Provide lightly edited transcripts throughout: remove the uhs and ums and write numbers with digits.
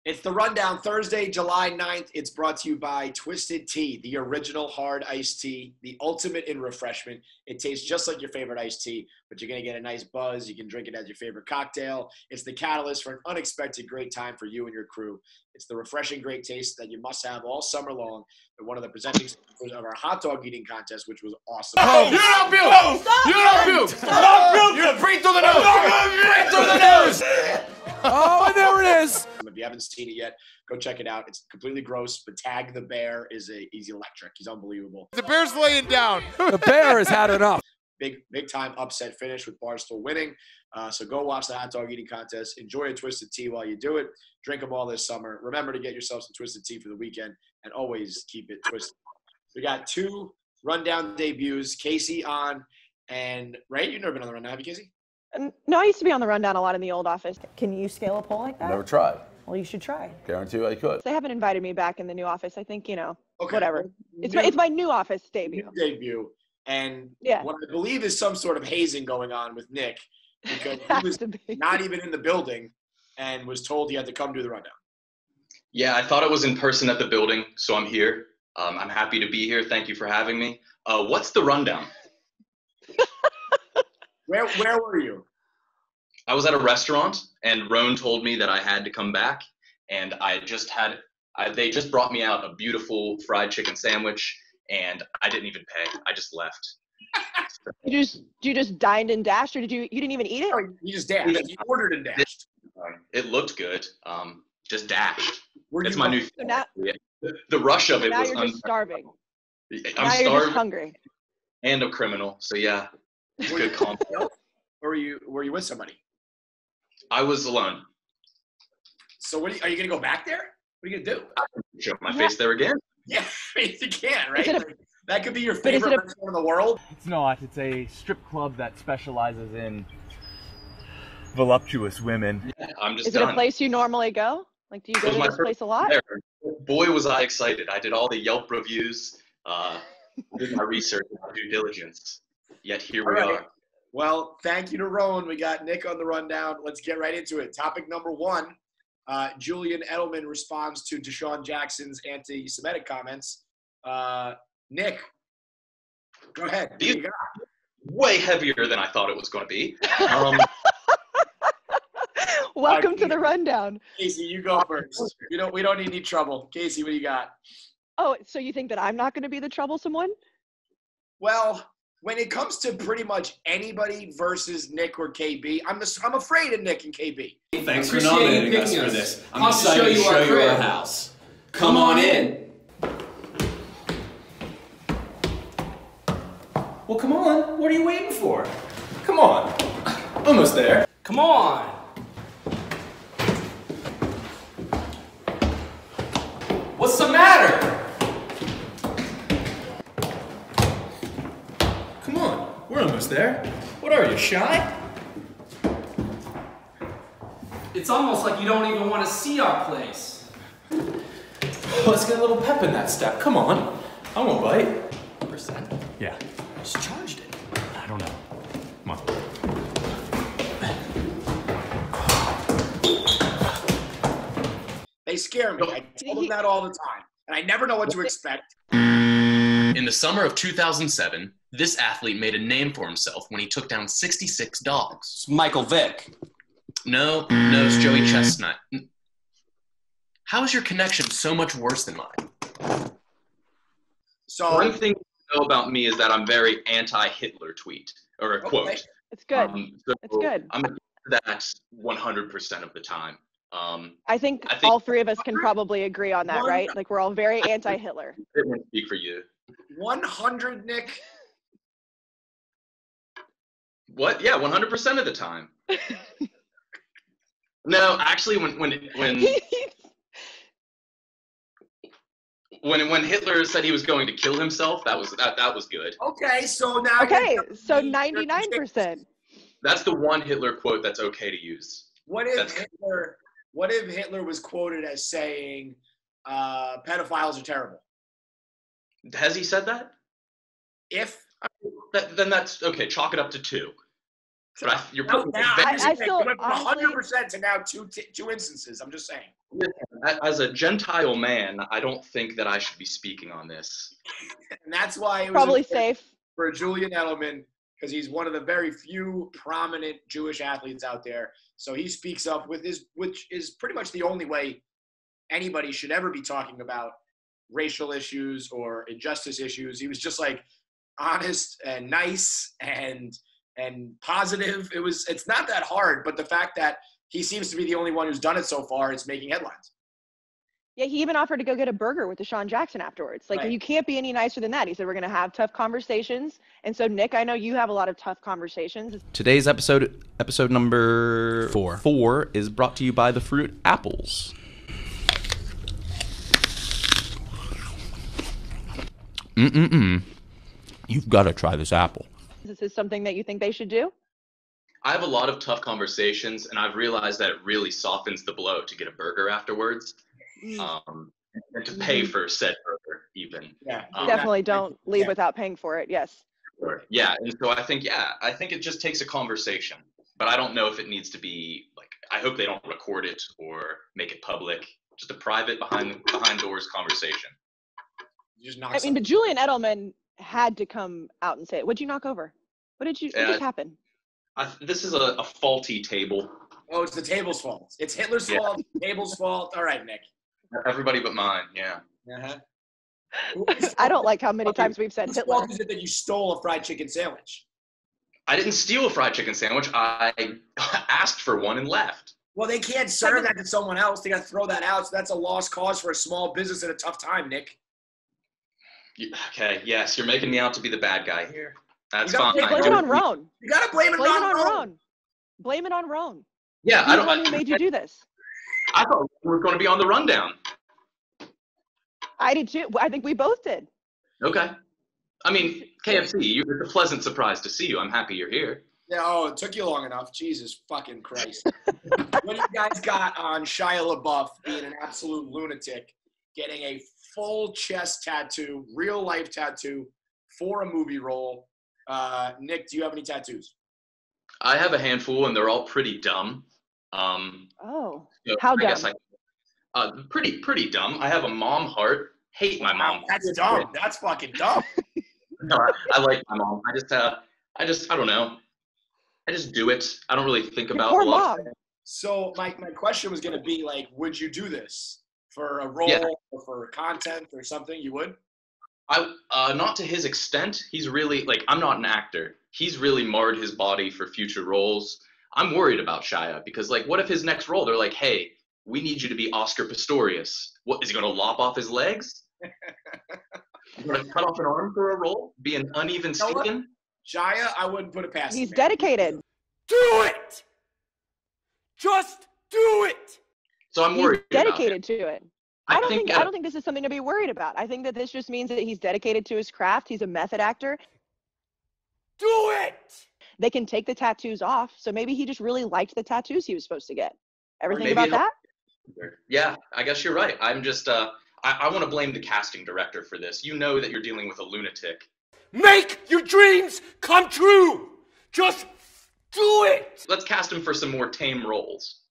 It's the Rundown, Thursday, July 9th. It's brought to you by Twisted Tea, the original hard iced tea, the ultimate in refreshment. It tastes just like your favorite iced tea, but you're going to get a nice buzz. You can drink it as your favorite cocktail. It's the catalyst for an unexpected great time for you and your crew. It's the refreshing great taste that you must have all summer long. And one of the presenting sponsors of our hot dog eating contest, which was awesome. Oh, you don't puke! You don't puke! Don't puke! You breathe through the nose! Breathe through the nose! Oh, and there it is. If you haven't seen it yet, go check it out. It's completely gross, but Tag the Bear he's electric. He's unbelievable. The bear's laying down. The bear has had enough. Big time upset finish with Barstool winning. So go watch the hot dog eating contest. Enjoy a Twisted Tea while you do it. Drink them all this summer. Remember to get yourself some Twisted Tea for the weekend, and always keep it twisted. We got two Rundown debuts, Kayce on, and right? You've never been on the Rundown, have you, Kayce? No, I used to be on the Rundown a lot in the old office. Can you scale a poll like that? Never tried. Well, you should try. Guarantee you I could. They haven't invited me back in the new office. I think, Okay. whatever. It's my new office debut. And yeah. What I believe is some sort of hazing going on with Nick, because he was not even in the building and was told he had to come do the Rundown. Yeah, I thought it was in person at the building, so I'm here. I'm happy to be here. Thank you for having me. What's the Rundown? Where were you? I was at a restaurant, and Roan told me that I had to come back, and they just brought me out a beautiful fried chicken sandwich, and I didn't even pay. I just left. You just dined and dashed, or you didn't even eat it? Oh, you just dashed. You ordered and dashed. It looked good. Just dashed. It's You my new. So now, the rush of it now was. you're just starving. I'm now starving. You're just hungry. And a criminal. So yeah, it's good combo. Or were you with somebody? I was alone. So are you gonna go back there? What are you gonna do? Show my face there again? Yeah, you can, right? That could be your is favorite it restaurant in the world. It's not. It's a strip club that specializes in voluptuous women. Yeah, I'm just Is done. it a place you normally go? Like, do you go to this place a lot? There. Boy, was I excited. I did all the Yelp reviews, did my research and my due diligence. Yet here we are. Well, thank you to Roan. We got Nick on the Rundown. Let's get right into it. Topic number one, Julian Edelman responds to Deshaun Jackson's anti-Semitic comments. Nick, go ahead. These way heavier than I thought it was going to be. Welcome to the Rundown. Kayce, you go first. We don't need any trouble. Kayce, what do you got? Oh, so you think that I'm not going to be the troublesome one? Well, when it comes to pretty much anybody versus Nick or KB, I'm afraid of Nick and KB. Thanks for nominating us for this. I'm excited to show you our house. Come on in. Well, come on. What are you waiting for? Come on. Almost there. Come on. What's the matter? Come on. We're almost there. What are you, shy? It's almost like you don't even want to see our place. Let's get a little pep in that step. Come on. I won't bite. Percent? Yeah. I just charged it. I don't know. Come on. They scare me. I tell them that all the time, and I never know what to expect. In the summer of 2007, this athlete made a name for himself when he took down 66 dogs. It's Michael Vick. No, it's Joey Chestnut. How is your connection so much worse than mine? So one thing you know about me is that I'm very anti-Hitler tweet or a quote. It's good. So it's good. I'm against that 100% of the time. I think all three of us can probably agree on that, right? Like, we're all very anti-Hitler. I didn't speak for you. 100, Nick. What? Yeah, 100% of the time. No, actually, when Hitler said he was going to kill himself, that was good. Okay, so now. Okay, so 99%. That's the one Hitler quote that's okay to use. What if Hitler was quoted as saying, pedophiles are terrible? Has he said that? If then that's okay. Chalk it up to 2. But you're No, putting I still went from honestly, 100% to now two instances. I'm just saying. as a Gentile man, I don't think that I should be speaking on this. And that's why it was probably important safe. for Julian Edelman, because he's one of the very few prominent Jewish athletes out there. So he speaks up with which is pretty much the only way anybody should ever be talking about racial issues or injustice issues. He was just like honest and nice and positive. It's not that hard, but the fact that he seems to be the only one who's done it so far, it's making headlines. Yeah, he even offered to go get a burger with Deshaun Jackson afterwards. Like, Right. You can't be any nicer than that. He said, we're going to have tough conversations. And so, Nick, I know you have a lot of tough conversations. Today's episode number 4, is brought to you by the fruit apples. You've got to try this apple. Is this something that you think they should do? I have a lot of tough conversations, and I've realized that it really softens the blow to get a burger afterwards, and to pay for said burger even. Yeah, Definitely don't leave without paying for it. Yes. Yeah, and so I think it just takes a conversation, but I don't know if it needs to be like. I hope they don't record it or make it public. Just a private behind doors conversation. You just knock. I mean, but Julian Edelman had to come out and say it. What'd you knock over? What just happened? This is a faulty table. Oh, it's the table's fault. It's Hitler's fault. Table's fault. All right, Nick. Everybody but mine. Yeah. Uh-huh. I don't like how many times we've said Whose Hitler. fault is it that you stole a fried chicken sandwich? I didn't steal a fried chicken sandwich. I asked for one and left. Well, they can't serve that to someone else. They got to throw that out. So that's a lost cause for a small business at a tough time, Nick. Okay, yes, you're making me out to be the bad guy here. That's You fine. gotta Blame it on Roan. You got to blame it on Roan. Blame it on Roan. Yeah, He's the one who made you do this. I thought we were going to be on the rundown. I did too. I think we both did. Okay. I mean, KFC, it's a pleasant surprise to see you. I'm happy you're here. Yeah, oh, it took you long enough. Jesus fucking Christ. What do you guys got on Shia Labeouf being an absolute lunatic, getting a full chest tattoo, real life tattoo for a movie role? Nick, do you have any tattoos? I have a handful, and they're all pretty dumb. Oh, So how I guess dumb? pretty dumb. I have a mom heart. Hate my mom. That's dumb. That's fucking dumb. No, I like my mom. I don't know. I just do it. I don't really think about Poor a lot. mom. So my question was going to be like, would you do this for a role or for content or something? You would? Not to his extent. He's really like, I'm not an actor. He's really marred his body for future roles. I'm worried about Shia because like, what if his next role, they're like, hey, we need you to be Oscar Pistorius. What, is he going to lop off his legs? He's going to cut off an arm for a role? Be an uneven skin? Shia, I wouldn't put it past him. He's dedicated. Do it! Just do it! So I'm He's worried dedicated to it. I don't think think this is something to be worried about. I think that this just means that he's dedicated to his craft. He's a method actor. Do it! They can take the tattoos off. So maybe he just really liked the tattoos he was supposed to get. Ever think maybe about that? Yeah, I guess you're right. I'm just, I want to blame the casting director for this. You know that you're dealing with a lunatic. Make your dreams come true! Just do it! Let's cast him for some more tame roles.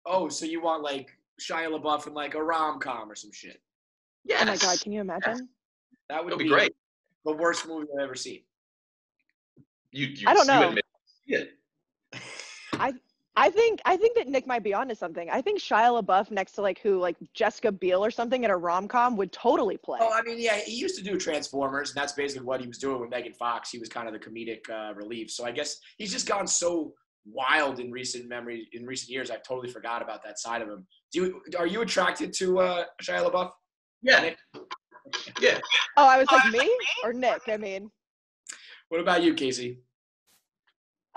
Oh, so you want like Shia LaBeouf in like a rom-com or some shit? Yes. Oh my God, can you imagine? That would It'll be great. The worst movie I've ever seen. I don't know. Admit it. I think that Nick might be onto something. I think Shia LaBeouf next to like Jessica Biel or something in a rom-com would totally play. Oh, I mean, yeah, he used to do Transformers, and that's basically what he was doing with Megan Fox. He was kind of the comedic relief. So I guess he's just gone so wild in recent years. I've totally forgot about that side of him. Are you attracted to Shia LaBeouf? Yeah. Nick? Yeah. Oh, I was like, me or Nick? I mean, What about you, Kayce?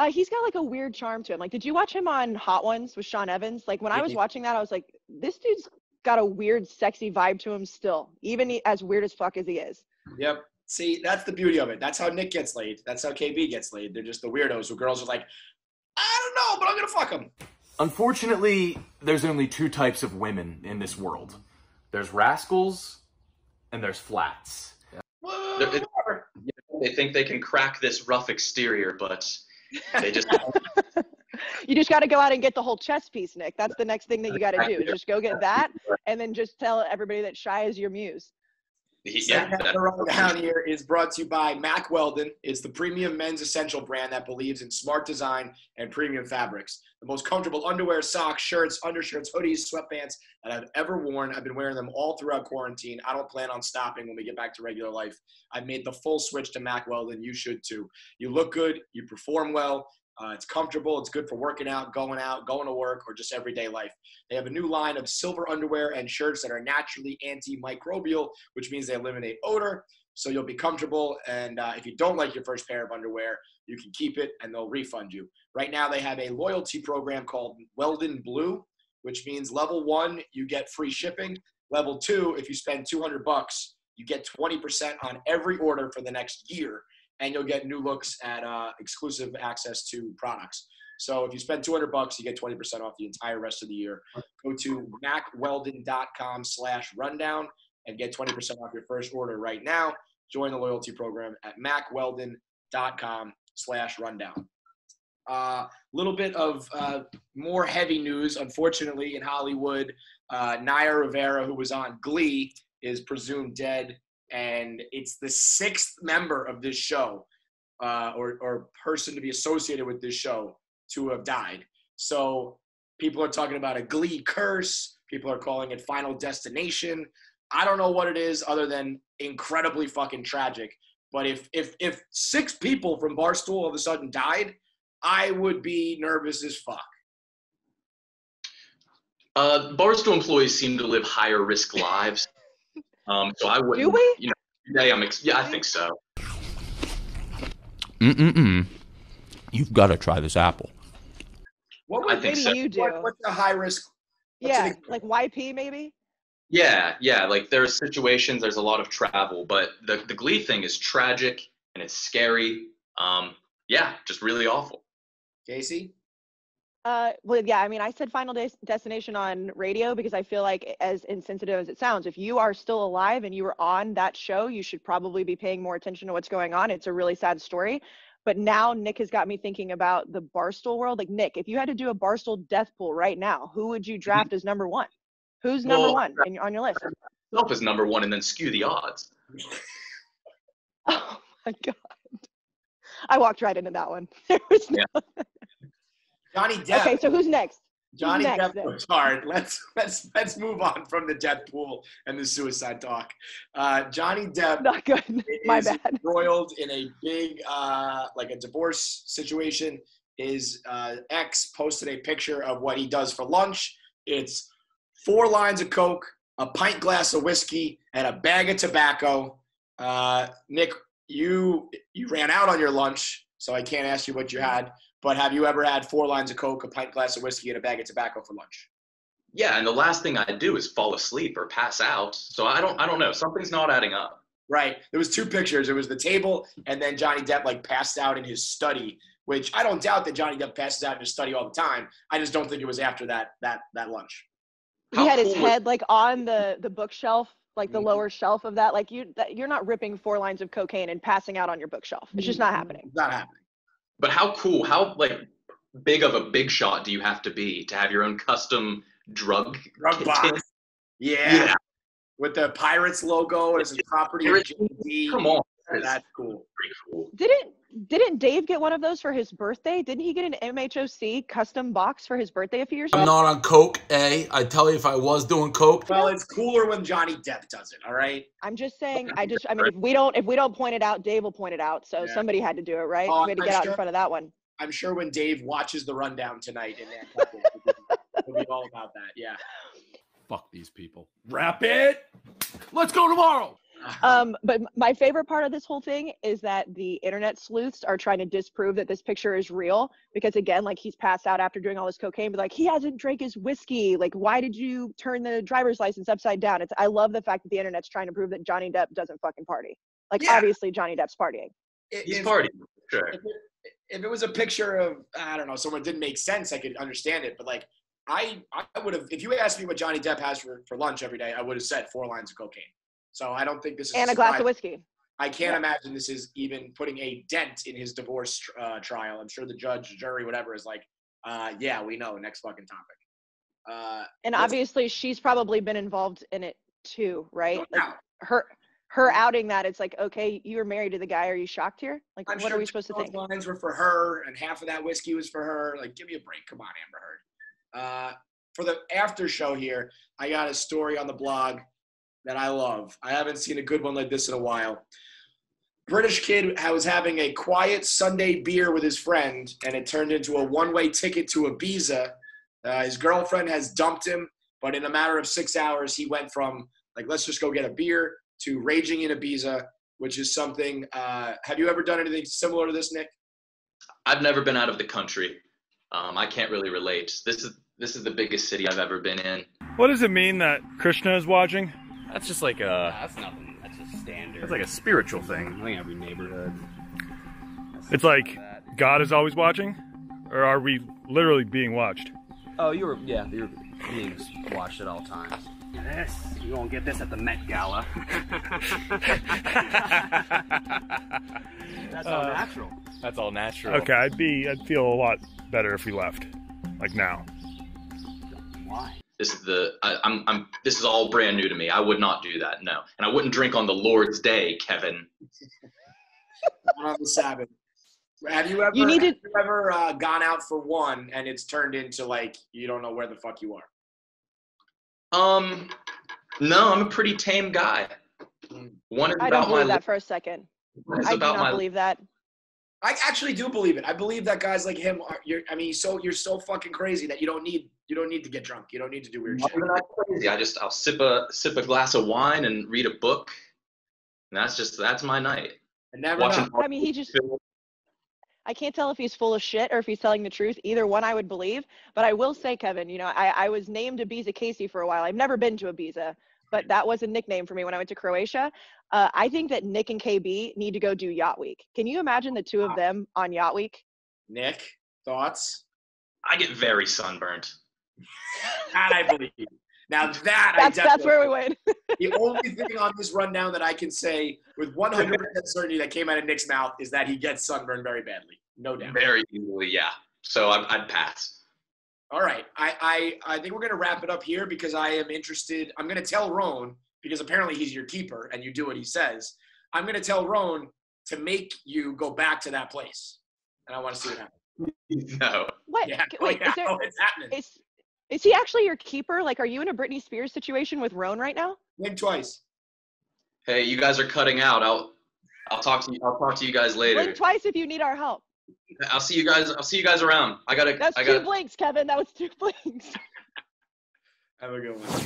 he's got like a weird charm to him. Like, did you watch him on Hot Ones with Sean Evans? Like, when I was watching that, I was like, this dude's got a weird, sexy vibe to him still, even as weird as fuck as he is. Yep. See, that's the beauty of it. That's how Nick gets laid. That's how KB gets laid. They're just the weirdos who girls are like, I don't know, but I'm going to fuck him. Unfortunately, there's only two types of women in this world. There's rascals and there's flats. What? They think they can crack this rough exterior, but they just. You just got to go out and get the whole chess piece, Nick. That's the next thing that you got to do. Is just go get that, and then just tell everybody that Shia is your muse. Yeah, the rundown here is brought to you by Mack Weldon. It's the premium men's essential brand that believes in smart design and premium fabrics. The most comfortable underwear, socks, shirts, undershirts, hoodies, sweatpants that I've ever worn. I've been wearing them all throughout quarantine. I don't plan on stopping when we get back to regular life. I've made the full switch to Mack Weldon. You should too. You look good. You perform well. It's comfortable. It's good for working out, going to work, or just everyday life. They have a new line of silver underwear and shirts that are naturally antimicrobial, which means they eliminate odor. So you'll be comfortable. And if you don't like your first pair of underwear, you can keep it and they'll refund you. Right now, they have a loyalty program called Weldon Blue, which means level 1, you get free shipping. Level 2, if you spend $200, you get 20% on every order for the next year. And you'll get new looks at exclusive access to products. So if you spend $200, you get 20% off the entire rest of the year. Go to mackweldon.com/rundown and get 20% off your first order right now. Join the loyalty program at mackweldon.com/rundown. Little bit of more heavy news, unfortunately, in Hollywood. Naya Rivera, who was on Glee, is presumed dead. And it's the 6th member of this show or person to be associated with this show to have died. So people are talking about a Glee curse. People are calling it Final Destination. I don't know what it is other than incredibly fucking tragic. But if 6 people from Barstool all of a sudden died, I would be nervous as fuck. Barstool employees seem to live higher risk lives. So I wouldn't. Do we? You know, today I think so. You've got to try this apple. What would maybe so. you do? What's the high risk? Yeah, like YP maybe? Yeah. Like there's situations, there's a lot of travel, but the Glee thing is tragic and it's scary. Just really awful. Kayce? Well, yeah, I mean, I said Final Destination on radio because I feel like, as insensitive as it sounds, if you are still alive and you were on that show, you should probably be paying more attention to what's going on. It's a really sad story. But now Nick has got me thinking about the Barstool world. Like, Nick, if you had to do a Barstool death pool right now, who would you draft as number 1? Who's number 1 on your list? Myself is number 1 and then skew the odds. Oh, my God. I walked right into that one. There was no... Johnny Depp. Okay, so who's next? Johnny Depp was hard. Let's move on from the death pool and the suicide talk. Johnny Depp Not good. My bad. Embroiled in a big like a divorce situation. His ex posted a picture of what he does for lunch. It's 4 lines of Coke, a pint glass of whiskey, and a bag of tobacco. Nick, you ran out on your lunch, so I can't ask you what you had. But have you ever had 4 lines of Coke, a pint glass of whiskey, and a bag of tobacco for lunch? Yeah, and the last thing I do is fall asleep or pass out. So I don't know. Something's not adding up. Right. There was 2 pictures. It was the table, and then Johnny Depp passed out in his study, which I don't doubt that Johnny Depp passes out in his study all the time. I just don't think it was after that lunch. He had his head on the bookshelf, the lower shelf of that. You're not ripping 4 lines of cocaine and passing out on your bookshelf. It's just not happening. It's not happening. But how big of a big shot do you have to be to have your own custom drug box? Yeah. With the Pirates logo as a property of JD. Come on. That's cool. Pretty cool. Didn't Dave get one of those for his birthday? Didn't he get an MHOC custom box for his birthday a few years ago? I'm not on Coke, I tell you, if I was doing Coke. Well, it's cooler when Johnny Depp does it, all right? I'm just saying, if we don't point it out, Dave will point it out. So somebody had to do it, right? We had to get out in front of that one. I'm sure when Dave watches the rundown tonight in that, he'll be all about that, yeah. Fuck these people. Wrap it. Let's go tomorrow. But my favorite part of this whole thing is that the internet sleuths are trying to disprove that this picture is real because, again, he's passed out after doing all this cocaine, but he hasn't drank his whiskey. Why did you turn the driver's license upside down? I love the fact that the internet's trying to prove that Johnny Depp doesn't fucking party. Obviously Johnny Depp's partying. He's partying, sure. If it was a picture of, I don't know, someone didn't make sense, I could understand it. But I would have, if you asked me what Johnny Depp has for lunch every day, I would have said 4 lines of cocaine. So I don't think this is and a glass of whiskey. I can't imagine this is even putting a dent in his divorce trial. I'm sure the judge, jury, whatever is like, yeah, we know. Next fucking topic. And obviously, she's probably been involved in it too, right? No like her outing that, it's like, okay, you were married to the guy. Are you shocked here? Like, I'm what sure are we supposed to think? Lines were for her, and half of that whiskey was for her. Like, give me a break. Come on, Amber Heard. For the after show here, I got a story on the blog that I love. I haven't seen a good one like this in a while. British kid was having a quiet Sunday beer with his friend, and it turned into a one-way ticket to Ibiza. His girlfriend has dumped him, but in a matter of 6 hours, he went from, like, let's just go get a beer to raging in Ibiza, which is something. Have you ever done anything similar to this, Nick? I've never been out of the country. I can't really relate. This is the biggest city I've ever been in. What does it mean that Krishna is watching? That's just like that's nothing. That's just standard. It's like a spiritual thing. I think every neighborhood. It's like God is always watching? Or are we literally being watched? Oh, you're being watched at all times. This, you won't get this at the Met Gala. That's all natural. That's all natural. Okay, I'd feel a lot better if we left. Like now. Why? This is this is all brand new to me. I would not do that, no. And I wouldn't drink on the Lord's Day, Kevin. On the Sabbath. Have you ever gone out for one and it's turned into like you don't know where the fuck you are? No, I'm a pretty tame guy. One is I don't believe that for a second. I do not believe that. I actually do believe it. I believe that guys like him you're so fucking crazy that you don't need to get drunk. You don't need to do weird shit. I'm not crazy. I'll sip a glass of wine and read a book. And that's my night. I never know. I mean, I can't tell if he's full of shit or if he's telling the truth. Either one I would believe. But I will say, Kevin, I was named Ibiza Kayce for a while. I've never been to Ibiza, but that was a nickname for me when I went to Croatia. I think that Nick and KB need to go do Yacht Week. Can you imagine the two of them on Yacht Week? Nick, thoughts? I get very sunburned. That I believe. Now that's where we went. The only thing on this rundown that I can say with 100% certainty that came out of Nick's mouth is that he gets sunburned very badly. No doubt. Very easily, yeah. So I'd pass. All right. I think we're going to wrap it up here because I am interested. I'm going to tell Roan, because apparently he's your keeper and you do what he says. I'm going to tell Roan to make you go back to that place. And I want to see what happens. No. What? Yeah. Wait, it's happening. Is he actually your keeper? Like, are you in a Britney Spears situation with Roan right now? Blink twice. Hey, you guys are cutting out. I'll talk to you guys later. Blink twice if you need our help. I'll see you guys around. That's two blinks, Kevin. That was 2 blinks. Have a good one.